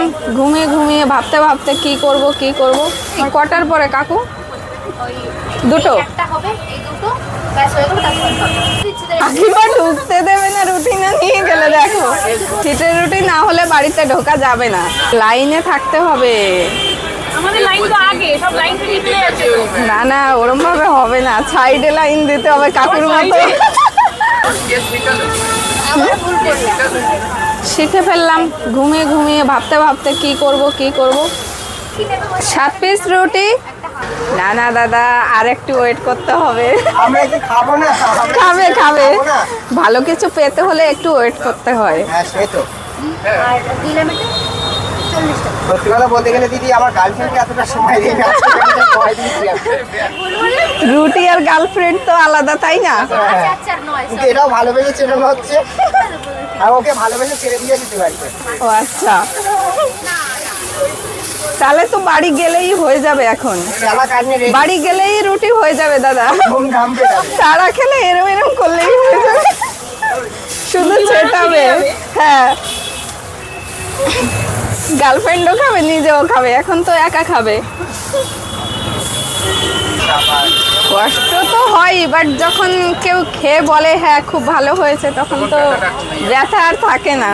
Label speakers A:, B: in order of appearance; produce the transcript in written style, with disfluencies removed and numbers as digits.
A: ফেললাম ঘুমিয়ে ঘুমিয়ে ভাবতে ভাবতে কি করব কি করব। কটার পরে কাকু? দুটো। কাকিমা ঢুকতে দেবে না, রুটিনে নিয়ে গেলে দেখো। সিটের রুটি না হলে বাড়িতে ঢোকা যাবে না, লাইনে থাকতে হবে। না না, ওরম ভাবে হবে না, সাইডে লাইন দিতে হবে কাকুর মতো। শিখে ফেললাম ঘুমিয়ে ঘুমিয়ে ভাবতে ভাবতে কি করব কি করব। 7 পিস রুটি। না না দাদা, আর একটু ওয়েট করতে হবে।
B: আমরা কি খাবো না?
A: খাবে খাবে, ভালো কিছু পেতে হলে একটু ওয়েট করতে হয়।
B: হ্যাঁ সে তো। সত্যি কথা বলতে গেলে দিদি, আমার গার্লফ্রেন্ডকে এতটা সময় দিই না।
A: রুটি আর গার্লফ্রেন্ড তো আলাদা, তাই না?
B: কিন্তু এটাও ভালোবেসে চেনানো হচ্ছে, আর ওকে ভালোবেসে ছেড়ে দিয়ে দিতে পারি।
A: ও আচ্ছা, তাহলে তো বাড়ি গেলেই হয়ে যাবে। এখন
B: খেলা কাজে
A: বাড়ি গেলেই রুটি হয়ে যাবে দাদা।
B: ঘুম ঘামবে না।
A: চারা খেলে এরম এরম করলেই হয়ে যাবে, শুধু ছেটাবে। হ্যাঁ, গার্লফ্রেন্ডও খাবে, নিজেও খাবে, এখন তো একা খাবে। কষ্ট তো হয়, বাট যখন কেউ খেয়ে বলে হ্যাঁ খুব ভালো হয়েছে, তখন তো ব্যথা আর থাকে না।